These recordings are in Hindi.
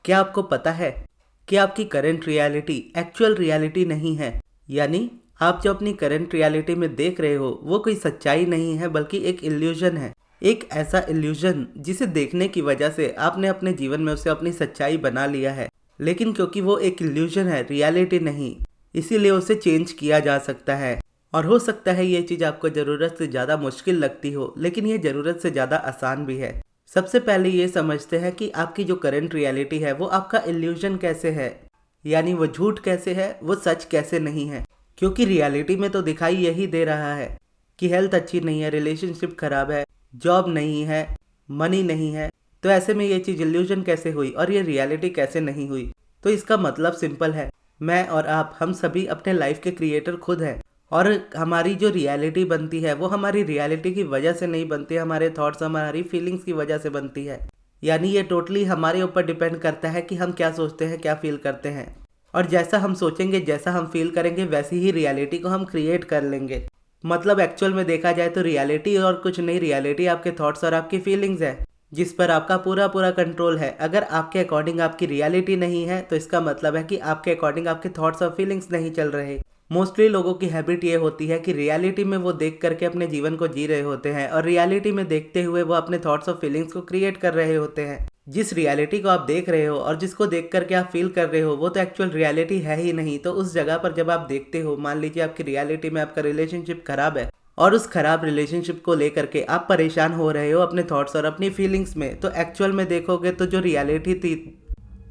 क्या आपको पता है कि आपकी करंट रियलिटी एक्चुअल रियलिटी नहीं है? यानी आप जो अपनी करंट रियलिटी में देख रहे हो वो कोई सच्चाई नहीं है बल्कि एक इल्यूजन है। एक ऐसा इल्यूजन जिसे देखने की वजह से आपने अपने जीवन में उसे अपनी सच्चाई बना लिया है। लेकिन क्योंकि वो एक इल्यूजन है, रियलिटी नहीं, इसीलिए उसे चेंज किया जा सकता है। और हो सकता है ये चीज़ आपको ज़रूरत से ज़्यादा मुश्किल लगती हो, लेकिन ये ज़रूरत से ज़्यादा आसान भी है। सबसे पहले ये समझते हैं कि आपकी जो करंट रियलिटी है वो आपका इल्यूजन कैसे है, यानी वो झूठ कैसे है, वो सच कैसे नहीं है। क्योंकि रियलिटी में तो दिखाई यही दे रहा है कि हेल्थ अच्छी नहीं है, रिलेशनशिप खराब है, जॉब नहीं है, मनी नहीं है। तो ऐसे में ये चीज़ इल्यूजन कैसे हुई और ये रियलिटी कैसे नहीं हुई? तो इसका मतलब सिंपल है, मैं और आप, हम सभी अपने लाइफ के क्रिएटर खुद हैं। और हमारी जो रियलिटी बनती है वो हमारी रियलिटी की वजह से नहीं बनती, हमारे थॉट्स, हमारी फीलिंग्स की वजह से बनती है। यानी ये टोटली हमारे ऊपर डिपेंड करता है कि हम क्या सोचते हैं, क्या फील करते हैं। और जैसा हम सोचेंगे, जैसा हम फील करेंगे, वैसी ही रियलिटी को हम क्रिएट कर लेंगे। मतलब एक्चुअल में देखा जाए तो रियलिटी और कुछ नहीं, रियलिटी आपके थॉट्स और आपकी फीलिंग्स है जिस पर आपका पूरा पूरा कंट्रोल है। अगर आपके अकॉर्डिंग आपकी रियलिटी नहीं है तो इसका मतलब है कि आपके अकॉर्डिंग आपके थॉट्स और फीलिंग्स नहीं चल रहे। मोस्टली लोगों की हैबिट ये होती है कि रियलिटी में वो देख करके अपने जीवन को जी रहे होते हैं और रियलिटी में देखते हुए वो अपने थॉट्स और फीलिंग्स को क्रिएट कर रहे होते हैं। जिस रियलिटी को आप देख रहे हो और जिसको देख करके आप फील कर रहे हो वो तो एक्चुअल रियलिटी है ही नहीं। तो उस जगह पर जब आप देखते हो, मान लीजिए आपकी रियलिटी में आपका रिलेशनशिप खराब है और उस खराब रिलेशनशिप को लेकर के आप परेशान हो रहे हो अपने थॉट्स और अपनी फीलिंग्स में, तो एक्चुअल में देखोगे तो जो रियलिटी थी,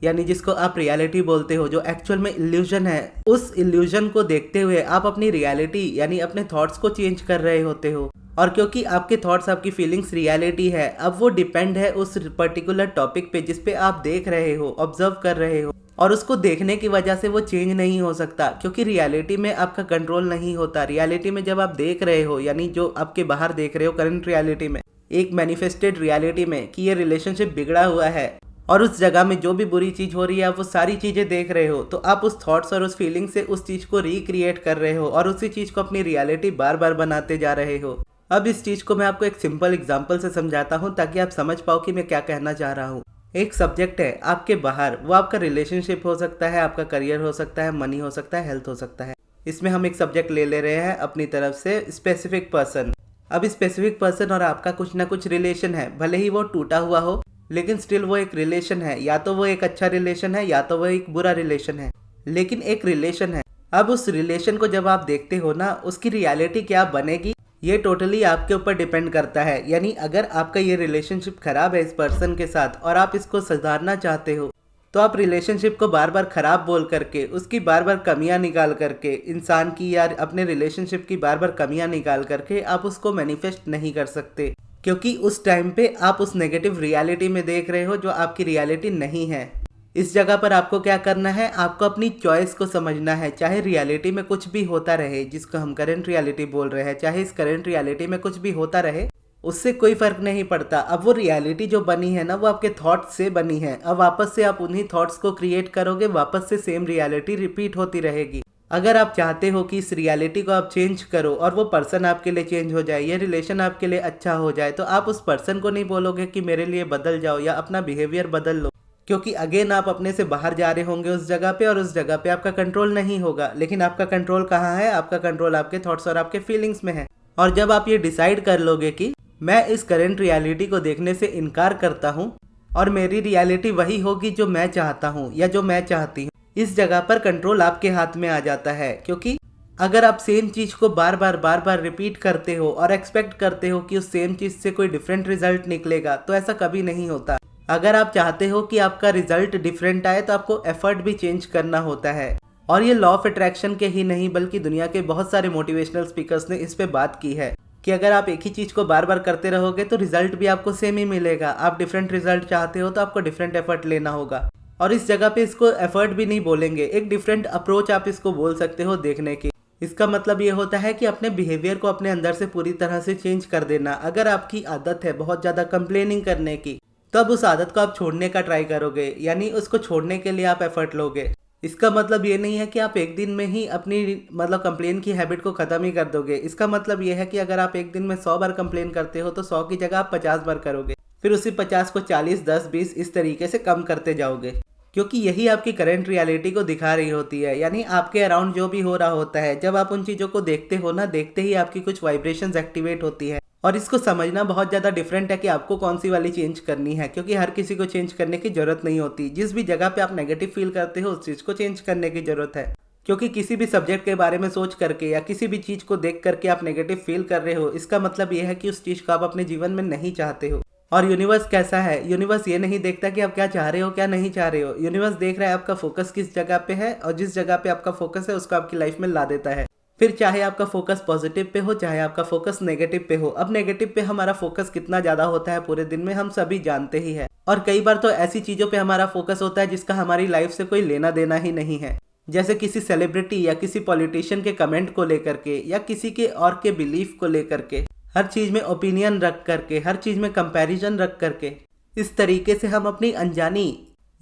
यानी जिसको आप रियलिटी बोलते हो, जो एक्चुअल में इल्यूजन है, उस इल्यूजन को देखते हुए आप अपनी रियलिटी यानी अपने थॉट्स को चेंज कर रहे होते हो। और क्योंकि आपके थॉट्स, आपकी फीलिंग्स रियलिटी है, अब वो डिपेंड है उस पर्टिकुलर टॉपिक पे जिस पे आप देख रहे हो, ऑब्जर्व कर रहे हो। और उसको देखने की वजह से वो चेंज नहीं हो सकता क्योंकि रियलिटी में आपका कंट्रोल नहीं होता। रियलिटी में जब आप देख रहे हो, यानी जो आपके बाहर देख रहे हो करंट रियलिटी में, एक मैनिफेस्टेड रियलिटी में कि ये रिलेशनशिप बिगड़ा हुआ है और उस जगह में जो भी बुरी चीज़ हो रही है आप वो सारी चीज़ें देख रहे हो, तो आप उस थॉट्स और उस फीलिंग से उस चीज़ को रिक्रिएट कर रहे हो और उसी चीज़ को अपनी रियलिटी बार बार बनाते जा रहे हो। अब इस चीज़ को मैं आपको एक सिंपल एग्जांपल से समझाता हूँ ताकि आप समझ पाओ कि मैं क्या कहना चाह रहा हूँ। एक सब्जेक्ट है आपके बाहर, वो आपका रिलेशनशिप हो सकता है, आपका करियर हो सकता है, मनी हो सकता है, हेल्थ हो सकता है। इसमें हम एक सब्जेक्ट ले रहे हैं अपनी तरफ से, स्पेसिफिक पर्सन। अब स्पेसिफिक पर्सन और आपका कुछ ना कुछ रिलेशन है, भले ही वो टूटा हुआ हो लेकिन स्टिल वो एक रिलेशन है। या तो वो एक अच्छा रिलेशन है या तो वो एक बुरा रिलेशन है, लेकिन एक रिलेशन है। अब उस रिलेशन को जब आप देखते हो ना, उसकी रियलिटी क्या बनेगी ये टोटली आपके ऊपर डिपेंड करता है। यानी अगर आपका ये रिलेशनशिप खराब है इस पर्सन के साथ और आप इसको सुधारना चाहते हो, तो आप रिलेशनशिप को बार बार खराब बोल करके, उसकी बार बार कमियां निकाल करके, इंसान की या अपने रिलेशनशिप की बार बार कमियां निकाल करके आप उसको मैनिफेस्ट नहीं कर सकते क्योंकि उस टाइम पे आप उस नेगेटिव रियलिटी में देख रहे हो जो आपकी रियलिटी नहीं है। इस जगह पर आपको क्या करना है, आपको अपनी चॉइस को समझना है। चाहे रियलिटी में कुछ भी होता रहे, जिसको हम करंट रियलिटी बोल रहे हैं, चाहे इस करंट रियलिटी में कुछ भी होता रहे, उससे कोई फर्क नहीं पड़ता। अब वो रियलिटी जो बनी है ना, वो आपके थॉट्स से बनी है। अब वापस से आप उन्हीं थॉट्स को क्रिएट करोगे, वापस से सेम रियलिटी रिपीट होती रहेगी। अगर आप चाहते हो कि इस रियलिटी को आप चेंज करो और वो पर्सन आपके लिए चेंज हो जाए, ये रिलेशन आपके लिए अच्छा हो जाए, तो आप उस पर्सन को नहीं बोलोगे कि मेरे लिए बदल जाओ या अपना बिहेवियर बदल लो, क्योंकि अगेन आप अपने से बाहर जा रहे होंगे उस जगह पे और उस जगह पे आपका कंट्रोल नहीं होगा। लेकिन आपका कंट्रोल कहाँ है? आपका कंट्रोल आपके थॉट्स और आपके फीलिंग्स में है। और जब आप ये डिसाइड कर लोगे कि मैं इस करंट रियलिटी को देखने से इनकार करता हूँ और मेरी रियलिटी वही होगी जो मैं चाहता हूँ या जो मैं चाहती हूँ, इस जगह पर कंट्रोल आपके हाथ में आ जाता है। क्योंकि अगर आप सेम चीज़ को बार बार रिपीट करते हो और एक्सपेक्ट करते हो कि उस सेम चीज़ से कोई डिफरेंट रिजल्ट निकलेगा, तो ऐसा कभी नहीं होता। अगर आप चाहते हो कि आपका रिजल्ट डिफरेंट आए तो आपको एफर्ट भी चेंज करना होता है। और ये लॉ ऑफ अट्रैक्शन के ही नहीं बल्कि दुनिया के बहुत सारे मोटिवेशनल स्पीकर्स ने इस पे बात की है कि अगर आप एक ही चीज़ को बार बार करते रहोगे तो रिजल्ट भी आपको सेम ही मिलेगा। आप डिफरेंट रिजल्ट चाहते हो तो आपको डिफरेंट एफर्ट लेना होगा। और इस जगह पे इसको एफर्ट भी नहीं बोलेंगे, एक डिफरेंट अप्रोच आप इसको बोल सकते हो देखने की। इसका मतलब ये होता है कि अपने बिहेवियर को अपने अंदर से पूरी तरह से चेंज कर देना। अगर आपकी आदत है बहुत ज़्यादा कंप्लेनिंग करने की, तो अब उस आदत को आप छोड़ने का ट्राई करोगे, यानी उसको छोड़ने के लिए आप एफर्ट लोगे। इसका मतलब ये नहीं है कि आप एक दिन में ही अपनी कंप्लेन की हैबिट को ख़त्म ही कर दोगे। इसका मतलब ये है कि अगर आप एक दिन में 100 बार कंप्लेन करते हो तो 100 की जगह आप 50 बार करोगे, फिर उसी 50 को 40, 10, 20 इस तरीके से कम करते जाओगे। क्योंकि यही आपकी करंट रियलिटी को दिखा रही होती है। यानी आपके अराउंड जो भी हो रहा होता है, जब आप उन चीज़ों को देखते हो ना, देखते ही आपकी कुछ वाइब्रेशंस एक्टिवेट होती है। और इसको समझना बहुत ज़्यादा डिफरेंट है कि आपको कौन सी वाली चेंज करनी है, क्योंकि हर किसी को चेंज करने की जरूरत नहीं होती। जिस भी जगह पे आप नेगेटिव फील करते हो उस चीज़ को चेंज करने की जरूरत है। क्योंकि किसी भी सब्जेक्ट के बारे में सोच करके या किसी भी चीज़ को देख करके आप नेगेटिव फील कर रहे हो, इसका मतलब ये है कि उस चीज़ को आप अपने जीवन में नहीं चाहते हो। और यूनिवर्स कैसा है, यूनिवर्स ये नहीं देखता कि आप क्या चाह रहे हो क्या नहीं चाह रहे हो। यूनिवर्स देख रहा है आपका फोकस किस जगह पे है, और जिस जगह पे आपका फोकस है उसको आपकी लाइफ में ला देता है। फिर चाहे आपका फोकस पॉजिटिव पे हो, चाहे आपका फोकस नेगेटिव पे हो। अब नेगेटिव पे हमारा फोकस कितना ज़्यादा होता है पूरे दिन में, हम सभी जानते ही है। और कई बार तो ऐसी चीज़ों पे हमारा फोकस होता है जिसका हमारी लाइफ से कोई लेना देना ही नहीं है। जैसे किसी सेलिब्रिटी या किसी पॉलिटिशियन के कमेंट को लेकर के, या किसी के और के बिलीफ को लेकर के, हर चीज़ में ओपिनियन रख करके, हर चीज़ में कंपैरिजन रख करके, इस तरीके से हम अपनी अनजानी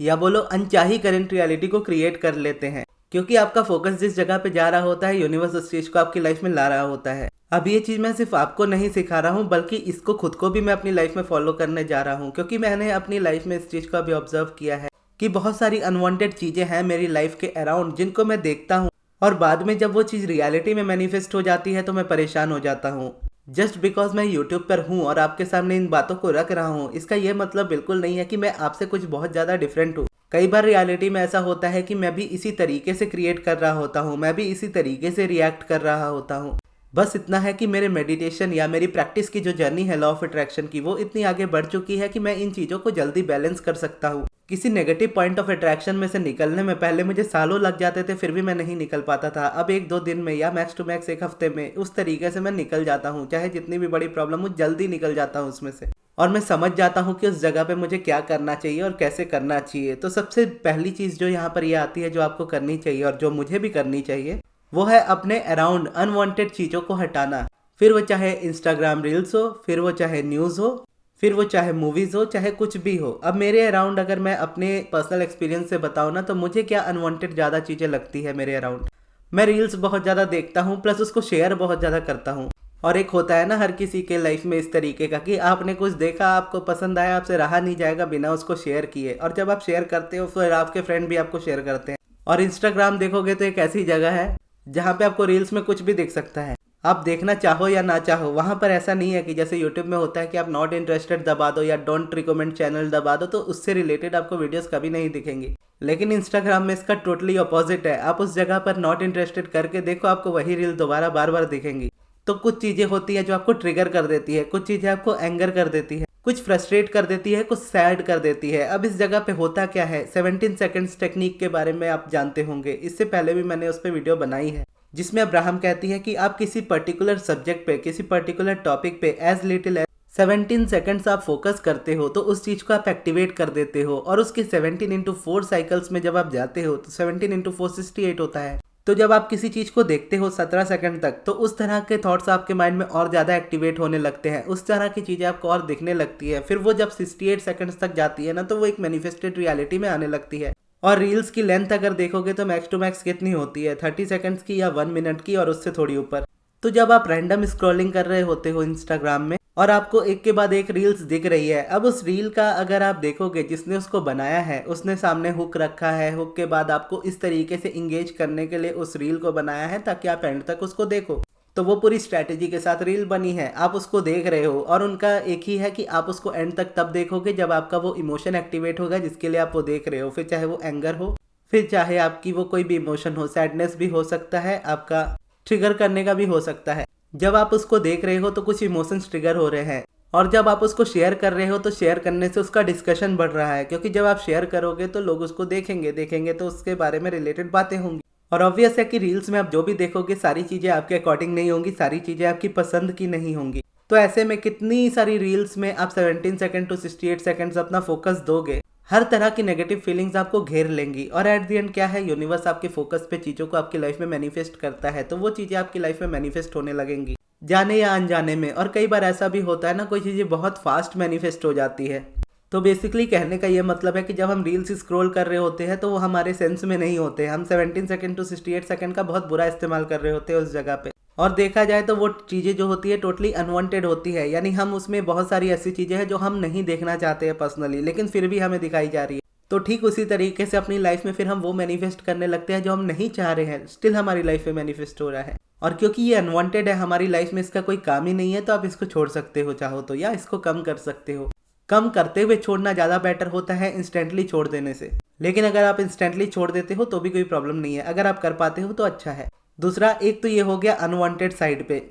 या बोलो अनचाही करंट रियलिटी को क्रिएट कर लेते हैं। क्योंकि आपका फोकस जिस जगह पे जा रहा होता है, यूनिवर्स उस चीज़ को आपकी लाइफ में ला रहा होता है। अब ये चीज़ मैं सिर्फ आपको नहीं सिखा रहा हूँ, बल्कि इसको खुद को भी मैं अपनी लाइफ में फॉलो करने जा रहा हूँ। क्योंकि मैंने अपनी लाइफ में इस चीज़ को अभी ऑब्जर्व किया है कि बहुत सारी अनवांटेड चीज़ें हैं मेरी लाइफ के अराउंड, जिनको मैं देखता हूँ और बाद में जब वो चीज़ रियलिटी में मैनिफेस्ट हो जाती है तो मैं परेशान हो जाता हूँ। जस्ट बिकॉज मैं यूट्यूब पर हूँ और आपके सामने इन बातों को रख रहा हूँ, इसका ये मतलब बिल्कुल नहीं है कि मैं आपसे कुछ बहुत ज़्यादा डिफरेंट हूँ। कई बार रियलिटी में ऐसा होता है कि मैं भी इसी तरीके से क्रिएट कर रहा होता हूँ, मैं भी इसी तरीके से रिएक्ट कर रहा होता हूँ। बस इतना है कि मेरे मेडिटेशन या मेरी प्रैक्टिस की जो जर्नी है लॉ ऑफ अट्रैक्शन की, वो इतनी आगे बढ़ चुकी है कि मैं इन चीज़ों को जल्दी बैलेंस कर सकता हूँ। किसी नेगेटिव पॉइंट ऑफ अट्रैक्शन में से निकलने में पहले मुझे सालों लग जाते थे, फिर भी मैं नहीं निकल पाता था। अब 1-2 दिन में या मैक्स टू मैक्स 1 हफ्ते में उस तरीके से मैं निकल जाता हूँ। चाहे जितनी भी बड़ी प्रॉब्लम हो, जल्दी निकल जाता हूँ उसमें से। और मैं समझ जाता हूँ कि उस जगह पे मुझे क्या करना चाहिए और कैसे करना चाहिए। तो सबसे पहली चीज़ जो यहाँ पर ये आती है, जो आपको करनी चाहिए और जो मुझे भी करनी चाहिए, वो है अपने अराउंड अनवांटेड चीज़ों को हटाना। फिर वो चाहे इंस्टाग्राम रील्स हो, फिर वो चाहे न्यूज़ हो, फिर वो चाहे मूवीज़ हो, चाहे कुछ भी हो। अब मेरे अराउंड अगर मैं अपने पर्सनल एक्सपीरियंस से बताऊँ ना, तो मुझे क्या अनवांटेड ज़्यादा चीज़ें लगती है मेरे अराउंड। मैं रील्स बहुत ज़्यादा देखता हूँ, प्लस उसको शेयर बहुत ज़्यादा करता हूँ। और एक होता है ना हर किसी के लाइफ में इस तरीके का कि आपने कुछ देखा, आपको पसंद आया, आपसे रहा नहीं जाएगा बिना उसको शेयर किए। और जब आप शेयर करते हो फिर आपके फ्रेंड भी आपको शेयर करते हैं। और इंस्टाग्राम देखोगे तो एक ऐसी जगह है जहाँ पे आपको रील्स में कुछ भी दिख सकता है, आप देखना चाहो या ना चाहो। वहाँ पर ऐसा नहीं है कि जैसे यूट्यूब में होता है कि आप नॉट इंटरेस्टेड दबा दो या डोंट रिकमेंड चैनल दबा दो तो उससे रिलेटेड आपको वीडियोस कभी नहीं दिखेंगी। लेकिन इंस्टाग्राम में इसका टोटली अपोजिट है। आप उस जगह पर नॉट इंटरेस्टेड करके देखो, आपको वही रील दोबारा बार बार दिखेंगी। तो कुछ चीज़ें होती है जो आपको ट्रिगर कर देती है, कुछ चीज़ें आपको एंगर कर देती है, कुछ फ्रस्ट्रेट कर देती है, कुछ सैड कर देती है। अब इस जगह पे होता क्या है, 17 सेकंड्स टेक्निक के बारे में आप जानते होंगे। इससे पहले भी मैंने उस पर वीडियो बनाई है, जिसमें अब्राहम कहती है कि आप किसी पर्टिकुलर सब्जेक्ट पे, किसी पर्टिकुलर टॉपिक पे एज लिटिल एज 17 सेकंड्स आप फोकस करते हो तो उस चीज़ को आप एक्टिवेट कर देते हो। और उसके 17 इंटू 4 साइकिल्स में जब आप जाते हो तो 17 इंटू 4 68 होता है। तो जब आप किसी चीज़ को देखते हो 17 सेकंड तक, तो उस तरह के थॉट्स आपके माइंड में और ज़्यादा एक्टिवेट होने लगते हैं, उस तरह की चीज़ें आपको और दिखने लगती है। फिर वो जब 68 सेकंड्स तक जाती है ना, तो वो एक मैनिफेस्टेड रियलिटी में आने लगती है। और रील्स की लेंथ अगर देखोगे तो मैक्स टू मैक्स कितनी होती है, 30 सेकंड्स की या 1 मिनट की, और उससे थोड़ी ऊपर। तो जब आप रैंडम स्क्रॉलिंग कर रहे होते हो इंस्टाग्राम में और आपको एक के बाद एक रील्स दिख रही है, अब उस रील का अगर आप देखोगे, जिसने उसको बनाया है उसने सामने हुक रखा है, हुक के बाद आपको इस तरीके से इंगेज करने के लिए उस रील को बनाया है ताकि आप एंड तक उसको देखो। तो वो पूरी स्ट्रैटेजी के साथ रील बनी है, आप उसको देख रहे हो। और उनका एक ही है कि आप उसको एंड तक तब देखोगे जब आपका वो इमोशन एक्टिवेट होगा जिसके लिए आप वो देख रहे हो। फिर चाहे वो एंगर हो, फिर चाहे आपकी वो कोई भी इमोशन हो, सैडनेस भी हो सकता है, आपका ट्रिगर करने का भी हो सकता है। जब आप उसको देख रहे हो तो कुछ इमोशंस ट्रिगर हो रहे हैं, और जब आप उसको शेयर कर रहे हो तो शेयर करने से उसका डिस्कशन बढ़ रहा है। क्योंकि जब आप शेयर करोगे तो लोग उसको देखेंगे तो उसके बारे में रिलेटेड बातें होंगी। और ऑब्वियस है कि रील्स में आप जो भी देखोगे सारी चीज़ें आपके अकॉर्डिंग नहीं होंगी, सारी चीज़ें आपकी पसंद की नहीं होंगी। तो ऐसे में कितनी सारी रील्स में आप 17 सेकंड टू 68 सेकंड्स अपना फोकस दोगे, हर तरह की नेगेटिव फीलिंग्स आपको घेर लेंगी। और एट द एंड क्या है, यूनिवर्स आपके फोकस पे चीज़ों को आपकी लाइफ में मैनिफेस्ट करता है, तो वो चीज़ें आपकी लाइफ में मैनिफेस्ट होने लगेंगी, जाने या अनजाने में। और कई बार ऐसा भी होता है ना, कोई चीज़ें बहुत फास्ट मैनिफेस्ट हो जाती है। तो बेसिकली कहने का ये मतलब है कि जब हम रील्स स्क्रॉल कर रहे होते हैं तो वो हमारे सेंस में नहीं होते, हम 17 सेकंड टू 68 सेकंड का बहुत बुरा इस्तेमाल कर रहे होते हैं उस जगह पे। और देखा जाए तो वो चीज़ें जो होती है टोटली अनवांटेड होती है, यानी हम उसमें बहुत सारी ऐसी चीज़ें हैं जो हम नहीं देखना चाहते हैं पर्सनली, लेकिन फिर भी हमें दिखाई जा रही है। तो ठीक उसी तरीके से अपनी लाइफ में फिर हम वो मैनिफेस्ट करने लगते हैं जो हम नहीं चाह रहे हैं, स्टिल हमारी लाइफ में मैनिफेस्ट हो रहा है। और क्योंकि ये अनवांटेड है हमारी लाइफ में, इसका कोई काम ही नहीं है, तो आप इसको छोड़ सकते हो चाहो तो, या इसको कम कर सकते हो। कम करते हुए छोड़ना ज़्यादा बेटर होता है इंस्टेंटली छोड़ देने से। लेकिन अगर आप इंस्टेंटली छोड़ देते हो तो भी कोई प्रॉब्लम नहीं है, अगर आप कर पाते हो तो अच्छा है। दूसरा, एक तो ये हो गया अनवांटेड साइड पे,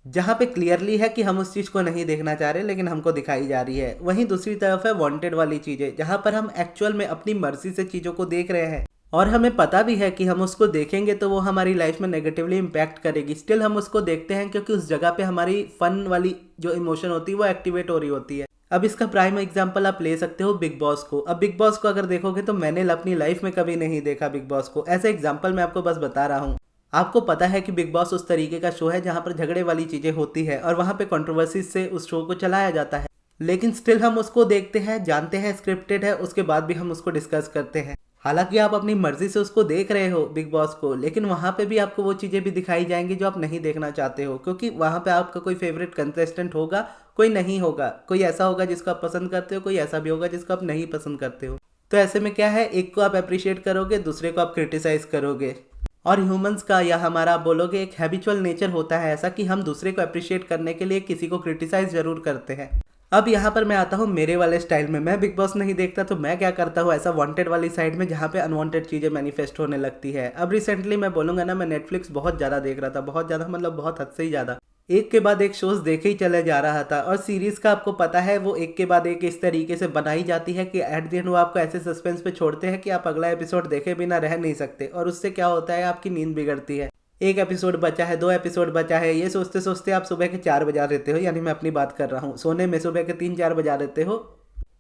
जहाँ पे क्लियरली है कि हम उस चीज़ को नहीं देखना चाह रहे लेकिन हमको दिखाई जा रही है। वहीं दूसरी तरफ है वांटेड वाली चीज़ें, जहाँ पर हम एक्चुअल में अपनी मर्जी से चीज़ों को देख रहे हैं और हमें पता भी है कि हम उसको देखेंगे तो वो हमारी लाइफ में नेगेटिवली इम्पैक्ट करेगी, स्टिल हम उसको देखते हैं क्योंकि उस जगह पे हमारी फन वाली जो इमोशन होती है वो एक्टिवेट हो रही होती है। अब इसका प्राइम एग्जांपल आप ले सकते हो बिग बॉस को। अब बिग बॉस को अगर देखोगे तो मैंने अपनी लाइफ में कभी नहीं देखा बिग बॉस को, ऐसे एग्जांपल मैं आपको बस बता रहा हूँ। आपको पता है कि बिग बॉस उस तरीके का शो है जहाँ पर झगड़े वाली चीज़ें होती है और वहाँ पे कंट्रोवर्सी से उस शो को चलाया जाता है, लेकिन स्टिल हम उसको देखते हैं, जानते हैं स्क्रिप्टेड है, उसके बाद भी हम उसको डिस्कस करते हैं। हालांकि आप अपनी मर्जी से उसको देख रहे हो बिग बॉस को, लेकिन वहाँ पे भी आपको वो चीज़ें भी दिखाई जाएंगी जो आप नहीं देखना चाहते हो, क्योंकि वहाँ पे आपका कोई फेवरेट कंटेस्टेंट होगा, कोई नहीं होगा, कोई ऐसा होगा जिसको आप पसंद करते हो, कोई ऐसा भी होगा जिसको आप नहीं पसंद करते हो। तो ऐसे में क्या है, एक को आप अप्रिशिएट करोगे, दूसरे को आप क्रिटिसाइज करोगे। और ह्यूमंस का या हमारा आप बोलोगे एक हैबिचुअल नेचर होता है ऐसा कि हम दूसरे को अप्रिशिएट करने के लिए किसी को क्रिटिसाइज जरूर करते हैं। अब यहाँ पर मैं आता हूँ मेरे वाले स्टाइल में। मैं बिग बॉस नहीं देखता तो मैं क्या करता हूँ ऐसा वांटेड वाली साइड में जहाँ पे अनवांटेड चीज़ें मैनिफेस्ट होने लगती है। अब रिसेंटली मैं बोलूँगा ना, मैं नेटफ्लिक्स बहुत ज़्यादा देख रहा था, बहुत ज़्यादा मतलब बहुत हद से ही ज़्यादा। एक के बाद एक शोज देखे ही चले जा रहा था, और सीरीज का आपको पता है वो एक के बाद एक इस तरीके से बनाई जाती है कि एट द एंड वो आपको ऐसे सस्पेंस पे छोड़ते हैं कि आप अगला एपिसोड देखे बिना रह नहीं सकते। और उससे क्या होता है, आपकी नींद बिगड़ती है। एक एपिसोड बचा है, 2 एपिसोड बचा है, ये सोचते सोचते आप सुबह के 4 बजा देते हो, यानी मैं अपनी बात कर रहा हूँ, सोने में सुबह के 3-4 बजा देते हो।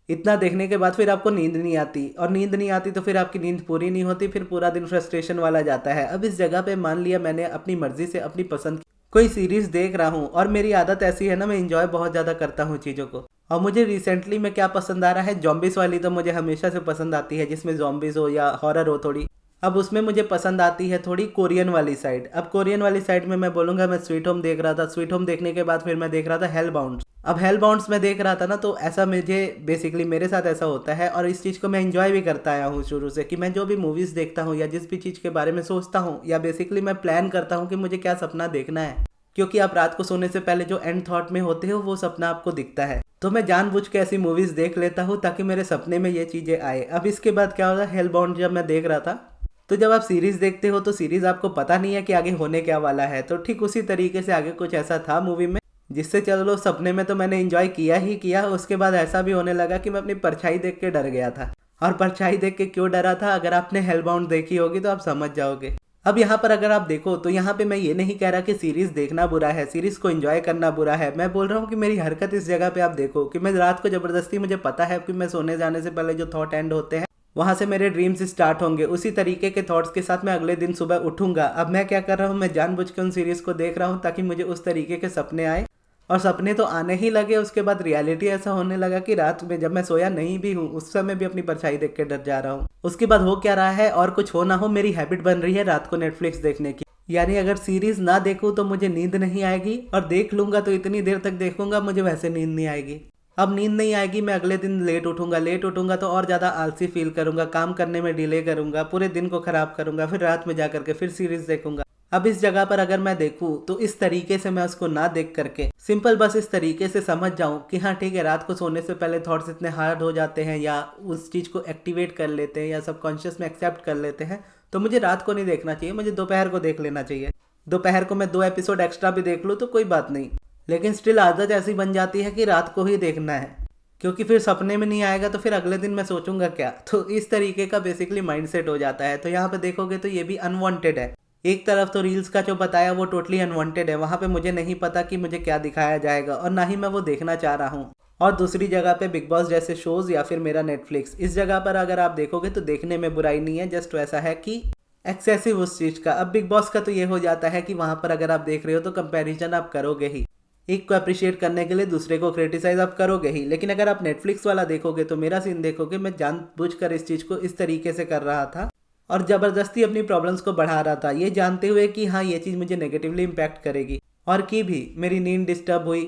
इतना देखने के बाद फिर आपको नींद नहीं आती, और नींद नहीं आती तो फिर आपकी नींद पूरी नहीं होती, फिर पूरा दिन फ्रस्ट्रेशन वाला जाता है। अब इस जगह पे मान लिया मैंने अपनी मर्जी से अपनी पसंद कोई सीरीज देख रहा हूँ, और मेरी आदत ऐसी है ना, मैं इंजॉय बहुत ज़्यादा करता हूँ चीज़ों को। और मुझे रिसेंटली में क्या पसंद आ रहा है, जॉम्बिस वाली तो मुझे हमेशा से पसंद आती है, जिसमें जॉम्बिस हो या हॉरर हो थोड़ी। अब उसमें मुझे पसंद आती है थोड़ी कोरियन वाली साइड। अब कोरियन वाली साइड में मैं बोलूँगा, मैं स्वीट होम देख रहा था, स्वीट होम देखने के बाद फिर मैं देख रहा था हेल बाउंड्स। अब हेल बाउंड्स में देख रहा था ना, तो ऐसा मुझे बेसिकली मेरे साथ ऐसा होता है, और इस चीज़ को मैं एंजॉय भी करता आया हूँ शुरू से, कि मैं जो भी मूवीज़ देखता हूँ या जिस भी चीज़ के बारे में सोचता हूँ, या बेसिकली मैं प्लान करता हूँ कि मुझे क्या सपना देखना है, क्योंकि आप रात को सोने से पहले जो एंड थॉट में होते हो वो सपना आपको दिखता है। तो मैं जानबूझ के ऐसी मूवीज़ देख लेता हूँ ताकि मेरे सपने में ये चीज़ें आए। अब इसके बाद क्या होता है, हेल बाउंड जब मैं देख रहा था, तो जब आप सीरीज देखते हो तो सीरीज आपको पता नहीं है कि आगे होने क्या वाला है, तो ठीक उसी तरीके से आगे कुछ ऐसा था मूवी में, जिससे चलो सपने में तो मैंने एंजॉय किया ही किया, उसके बाद ऐसा भी होने लगा कि मैं अपनी परछाई देख के डर गया था। और परछाई देख के क्यों डरा था, अगर आपने हेलबाउंड देखी होगी तो आप समझ जाओगे। अब यहाँ पर अगर आप देखो तो यहाँ पे मैं ये नहीं कह रहा कि सीरीज देखना बुरा है, सीरीज को एंजॉय करना बुरा है। मैं बोल रहा हूँ कि मेरी हरकत इस जगह पे आप देखो कि मैं रात को जबरदस्ती, मुझे पता है कि मैं सोने जाने से पहले जो थॉट एंड होते हैं वहाँ से मेरे ड्रीम्स स्टार्ट होंगे, उसी तरीके के थॉट्स के साथ मैं अगले दिन सुबह उठूंगा। अब मैं क्या कर रहा हूँ, मैं जानबूझ के उन सीरीज को देख रहा हूँ ताकि मुझे उस तरीके के सपने आए, और सपने तो आने ही लगे। उसके बाद रियलिटी ऐसा होने लगा कि रात में जब मैं सोया नहीं भी हूँ उस समय भी अपनी परछाई देख के डर जा रहा हूँ। उसके बाद हो क्या रहा है, और कुछ हो ना हो, मेरी हैबिट बन रही है रात को नेटफ्लिक्स देखने की। यानी अगर सीरीज ना देखूँ तो मुझे नींद नहीं आएगी, और देख लूंगा तो इतनी देर तक देखूंगा मुझे वैसे नींद नहीं आएगी। अब नींद नहीं आएगी, मैं अगले दिन लेट उठूंगा तो और ज़्यादा आलसी फील करूंगा, काम करने में डिले करूंगा, पूरे दिन को खराब करूंगा, फिर रात में जा करके फिर सीरीज देखूंगा। अब इस जगह पर अगर मैं देखूं तो इस तरीके से मैं उसको ना देख करके सिंपल बस इस तरीके से समझ जाऊं कि हाँ ठीक है, रात को सोने से पहले थॉट्स इतने हार्ड हो जाते हैं या उस चीज़ को एक्टिवेट कर लेते हैं या सबकॉन्शियस में एक्सेप्ट कर लेते हैं, तो मुझे रात को नहीं देखना चाहिए, मुझे दोपहर को देख लेना चाहिए। दोपहर को मैं 2 एपिसोड एक्स्ट्रा भी देख लूँ तो कोई बात नहीं, लेकिन स्टिल आदत ऐसी बन जाती है कि रात को ही देखना है, क्योंकि फिर सपने में नहीं आएगा तो फिर अगले दिन मैं सोचूंगा क्या। तो इस तरीके का बेसिकली माइंडसेट हो जाता है। तो यहाँ पे देखोगे तो ये भी अनवांटेड है। एक तरफ तो रील्स का जो बताया वो टोटली अनवांटेड है, वहाँ पे मुझे नहीं पता कि मुझे क्या दिखाया जाएगा और ना ही मैं वो देखना चाह रहा हूँ। और दूसरी जगह पे बिग बॉस जैसे शोज या फिर मेरा नेटफ्लिक्स, इस जगह पर अगर आप देखोगे तो देखने में बुराई नहीं है, जस्ट वैसा है कि एक्सेसिव उस चीज़ का। अब बिग बॉस का तो ये हो जाता है कि वहाँ पर अगर आप देख रहे हो तो कंपेरिजन आप करोगे ही, एक को अप्रिशिएट करने के लिए दूसरे को क्रिटिसाइज आप करोगे ही। लेकिन अगर आप नेटफ्लिक्स वाला देखोगे तो मेरा सीन देखोगे, मैं जानबूझकर इस चीज़ को इस तरीके से कर रहा था और ज़बरदस्ती अपनी प्रॉब्लम्स को बढ़ा रहा था, ये जानते हुए कि हाँ ये चीज़ मुझे नेगेटिवली इम्पैक्ट करेगी। और की भी मेरी नींद डिस्टर्ब हुई,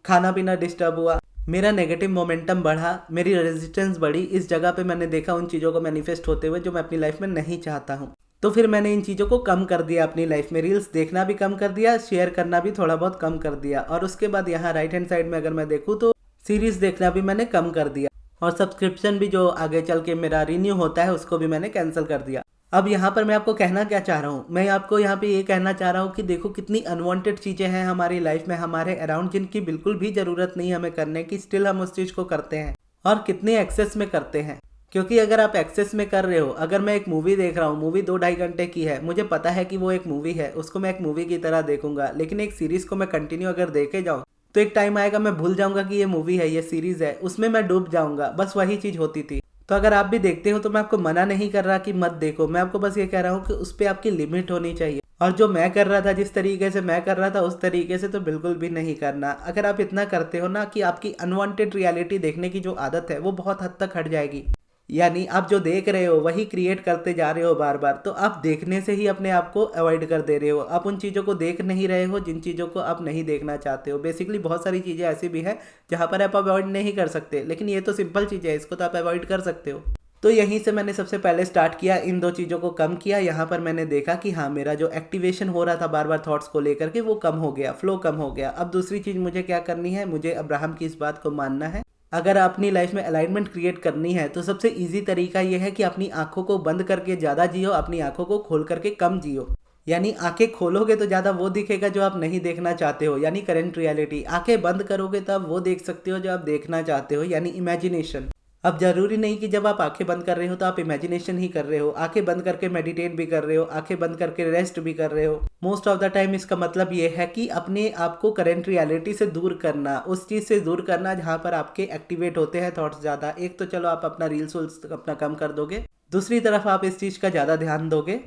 खाना पीना डिस्टर्ब हुआ, मेरा नेगेटिव मोमेंटम बढ़ा, मेरी रेजिस्टेंस बढ़ी, इस जगह पे मैंने देखा उन चीज़ों को मैनिफेस्ट होते हुए जो मैं अपनी लाइफ में नहीं चाहता हूँ। तो फिर मैंने इन चीज़ों को कम कर दिया अपनी लाइफ में, रील्स देखना भी कम कर दिया, शेयर करना भी थोड़ा बहुत कम कर दिया, और उसके बाद यहाँ राइट हैंड साइड में अगर मैं देखूँ तो सीरीज़ देखना भी मैंने कम कर दिया, और सब्सक्रिप्शन भी जो आगे चल के मेरा रिन्यू होता है उसको भी मैंने कैंसिल कर दिया। अब यहाँ पर मैं आपको कहना क्या चाह रहा हूँ, मैं आपको यहाँ पे ये कहना चाह रहा हूँ कि देखो कितनी अनवांटेड चीज़ें हैं हमारी लाइफ में, हमारे अराउंड, जिनकी बिल्कुल भी ज़रूरत नहीं हमें करने की, स्टिल हम उस चीज़ को करते हैं, और कितने एक्सेस में करते हैं। क्योंकि अगर आप एक्सेस में कर रहे हो, अगर मैं एक मूवी देख रहा हूँ, मूवी 2-2.5 घंटे की है, मुझे पता है कि वो एक मूवी है, उसको मैं एक मूवी की तरह देखूंगा, लेकिन एक सीरीज़ को मैं कंटिन्यू अगर देखे जाऊँ तो एक टाइम आएगा मैं भूल जाऊंगा कि ये मूवी है, ये सीरीज़ है, उसमें मैं डूब जाऊंगा। बस वही चीज़ होती थी। तो अगर आप भी देखते हो तो मैं आपको मना नहीं कर रहा कि मत देखो, मैं आपको बस ये कह रहा हूँ कि उस पर आपकी लिमिट होनी चाहिए, और जो मैं कर रहा था, जिस तरीके से मैं कर रहा था, उस तरीके से तो बिल्कुल भी नहीं करना। अगर आप इतना करते हो ना कि आपकी अनवांटेड रियलिटी देखने की जो आदत है वो बहुत हद तक हट जाएगी, यानी आप जो देख रहे हो वही क्रिएट करते जा रहे हो बार बार, तो आप देखने से ही अपने आप को अवॉइड कर दे रहे हो, आप उन चीज़ों को देख नहीं रहे हो जिन चीज़ों को आप नहीं देखना चाहते हो। बेसिकली बहुत सारी चीज़ें ऐसी भी है जहाँ पर आप अवॉइड नहीं कर सकते, लेकिन ये तो सिंपल चीज़ है, इसको तो आप अवॉइड कर सकते हो। तो यहीं से मैंने सबसे पहले स्टार्ट किया, इन 2 चीज़ों को कम किया। यहाँ पर मैंने देखा कि हाँ, मेरा जो एक्टिवेशन हो रहा था बार बार थॉट्स को लेकर के, वो कम हो गया, फ्लो कम हो गया। अब दूसरी चीज़ मुझे क्या करनी है, मुझे अब्राहम की इस बात को मानना है। अगर अपनी लाइफ में अलाइनमेंट क्रिएट करनी है तो सबसे इजी तरीका यह है कि अपनी आंखों को बंद करके ज़्यादा जियो, अपनी आंखों को खोल करके कम जियो। यानी आंखें खोलोगे तो ज़्यादा वो दिखेगा जो आप नहीं देखना चाहते हो, यानी करंट रियलिटी। आंखें बंद करोगे तो आप वो देख सकते हो जो आप देखना चाहते हो, यानी इमेजिनेशन। अब जरूरी नहीं कि जब आप आंखें बंद कर रहे हो तो आप इमेजिनेशन ही कर रहे हो, आंखें बंद करके मेडिटेट भी कर रहे हो, आंखें बंद करके रेस्ट भी कर रहे हो। मोस्ट ऑफ द टाइम इसका मतलब ये है कि अपने आप को करंट रियलिटी से दूर करना, उस चीज़ से दूर करना जहाँ पर आपके एक्टिवेट होते हैं थॉट्स ज़्यादा। एक तो चलो आप अपना रील्स अपना कम कर दोगे, दूसरी तरफ आप इस चीज़ का ज़्यादा ध्यान दोगे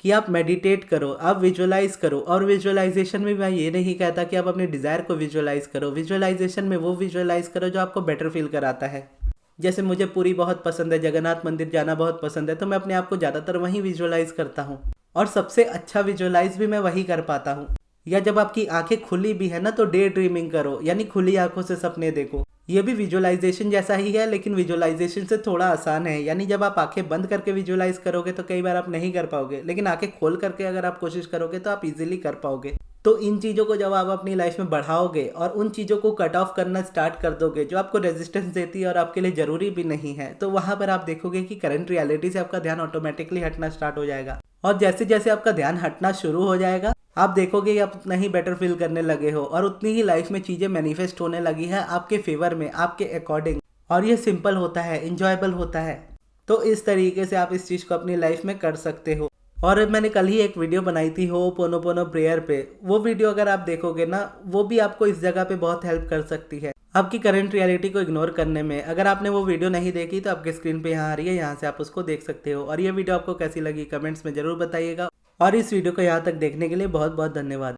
कि आप मेडिटेट करो, आप विजुअलाइज करो। और विजुअलाइजेशन में मैं ये नहीं कहता कि आप अपने डिज़ायर को विजुअलाइज करो, विजुअलाइजेशन में वो विजुअलाइज करो जो आपको बेटर फील कराता है। जैसे मुझे पूरी बहुत पसंद है, जगन्नाथ मंदिर जाना बहुत पसंद है, तो मैं अपने आप को ज़्यादातर वहीं विजुअलाइज करता हूँ, और सबसे अच्छा विजुअलाइज भी मैं वही कर पाता हूँ। या जब आपकी आंखें खुली भी है ना तो डे ड्रीमिंग करो, यानी खुली आंखों से सपने देखो। ये भी विजुअलाइजेशन जैसा ही है, लेकिन विजुअलाइजेशन से थोड़ा आसान है। यानी जब आप आंखें बंद करके विजुअलाइज करोगे तो कई बार आप नहीं कर पाओगे, लेकिन आंखें खोल करके अगर आप कोशिश करोगे तो आप इजीली कर पाओगे। तो इन चीज़ों को जब आप अपनी लाइफ में बढ़ाओगे और उन चीज़ों को कट ऑफ करना स्टार्ट कर दोगे जो आपको रेजिस्टेंस देती है और आपके लिए ज़रूरी भी नहीं है, तो वहाँ पर आप देखोगे कि करंट रियलिटी से आपका ध्यान ऑटोमेटिकली हटना स्टार्ट हो जाएगा। और जैसे जैसे आपका ध्यान हटना शुरू हो जाएगा, आप देखोगे कि आप उतना ही बेटर फील करने लगे हो, और उतनी ही लाइफ में चीज़ें मैनिफेस्ट होने लगी है आपके फेवर में, आपके अकॉर्डिंग। और ये सिंपल होता है, इंजॉयबल होता है। तो इस तरीके से आप इस चीज़ को अपनी लाइफ में कर सकते हो। और मैंने कल ही एक वीडियो बनाई थी हो'ओपोनोपोनो प्रेयर पे, वो वीडियो अगर आप देखोगे ना, वो भी आपको इस जगह पे बहुत हेल्प कर सकती है आपकी करंट रियलिटी को इग्नोर करने में। अगर आपने वो वीडियो नहीं देखी तो आपके स्क्रीन पे यहाँ आ रही है, यहाँ से आप उसको देख सकते हो। और ये वीडियो आपको कैसी लगी कमेंट्स में ज़रूर बताइएगा, और इस वीडियो को यहाँ तक देखने के लिए बहुत बहुत धन्यवाद।